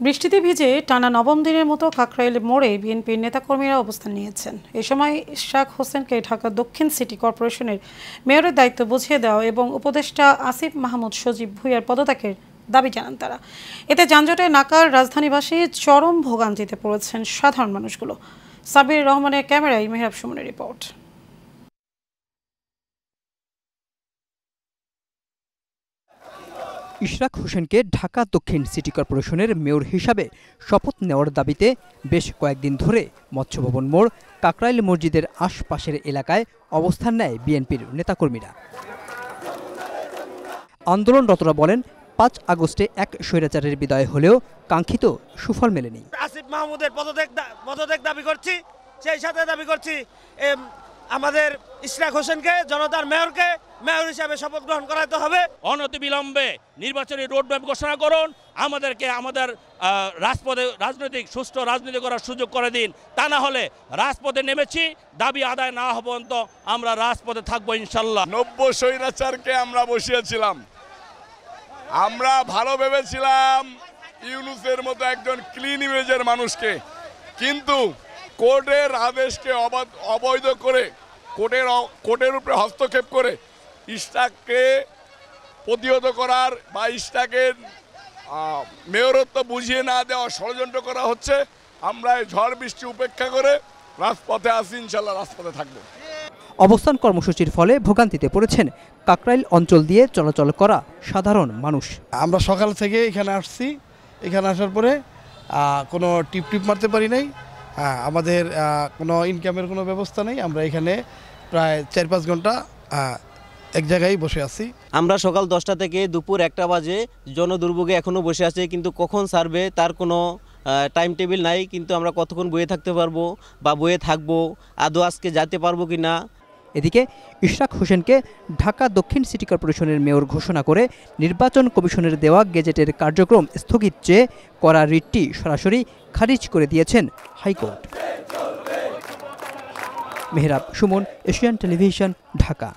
বৃষ্টিতে ভিজে টানা নবম দিনের মতো কাকরাইল মোড়ে বিএনপির নেতাকর্মীরা অবস্থান নিয়েছেন। এ সময় ইশরাক হোসেনকে ঢাকা দক্ষিণ সিটি কর্পোরেশনের মেয়রের দায়িত্ব বুঝিয়ে দেওয়া এবং উপদেষ্টা আসিফ মাহমুদ সজীব ভূঁইয়ার পদত্যাগের দাবি জানান তারা। এতে যানজটে নাকার রাজধানীবাসী চরম ভোগান্তিতে পড়েছেন সাধারণ মানুষগুলো। সাবির রহমানের ক্যামেরায় মেহরাব সুমনের রিপোর্ট। ইশরাক হোসেনকে ঢাকা দক্ষিণ সিটি কর্পোরেশনের মেয়র হিসাবে শপথ নেওয়ার দাবিতে বেশ কয়েকদিন ধরে মৎস্যভবন মোড়, কাকরাইল মসজিদের আশপাশের এলাকায় অবস্থান নেয় বিএনপির নেতাকর্মীরা। আন্দোলনরতরা বলেন, ৫ আগস্টে এক স্বৈরাচারের বিদায় হলেও কাঙ্ক্ষিত সুফল মেলেনি। আসিফ মাহমুদের পদত্যাগ দাবি করছি, সেই সাথে দাবি করছি আমাদের ইশরাক হোসেনকে, জনতার মেয়রকে মেয়র হিসাবে শপথ গ্রহণ করাতে হবে। অনতিবিলম্বে নির্বাচনী রোডম্যাপ ঘোষণা করুন, আমাদেরকে আমাদের রাজপথে সুষ্ঠু রাজনীতি করার সুযোগ করে দিন। তা না হলে রাজপথে নেমেছি, দাবি আদায় না হওয়া পর্যন্ত আমরা রাজপথে থাকবো ইনশাল্লাহ। ৯০ স্বৈরাচারকে আমরা বসিয়েছিলাম, আমরা ভালো ভেবেছিলাম ইউনূসের মতো একজন ক্লিন ইমেজের মানুষকে, কিন্তু কোর্টের আদেশকে অবৈধ করে কোর্টের উপরে হস্তক্ষেপ করে ইশরাককে প্রতিহত করার বা ইশরাকের মেয়রত্ব বুঝিয়ে না দেওয়া ষড়যন্ত্র করা হচ্ছে। আমরা এই ঝড় বৃষ্টি উপেক্ষা করে রাজপথে আসি, ইনশাল্লাহ রাজপথে থাকবো। অবস্থান কর্মসূচির ফলে ভোগান্তিতে পড়েছেন কাকরাইল অঞ্চল দিয়ে চলাচল করা সাধারণ মানুষ। আমরা সকাল থেকে এখানে আসছি, এখানে আসার পরে কোনো টিপ মারতে পারি নাই। আমাদের কোনো ইনকামের কোনো ব্যবস্থা নেই। আমরা এখানে প্রায় ৪-৫ ঘন্টা এক জায়গায় বসে আছি। আমরা সকাল 10টা থেকে দুপুর 1টা বাজে জনদুর্ভোগে এখনও বসে আছি, কিন্তু কখন সারবে তার কোনো টাইম টেবিল নাই। কিন্তু আমরা কতক্ষণ বয়ে থাকতে পারবো বা বয়ে থাকবো, আদৌ আজকে যেতে পারবো কি না। এদিকে ইশরাক হোসেনকে ঢাকা দক্ষিণ সিটি কর্পোরেশনের মেয়র ঘোষণা করে নির্বাচন কমিশনের দেওয়া গেজেটের কার্যক্রম স্থগিত চেয়ে করা রিটটি সরাসরি খারিজ করে দিয়েছেন high court. Mehrab Suman, Asian television, Dhaka.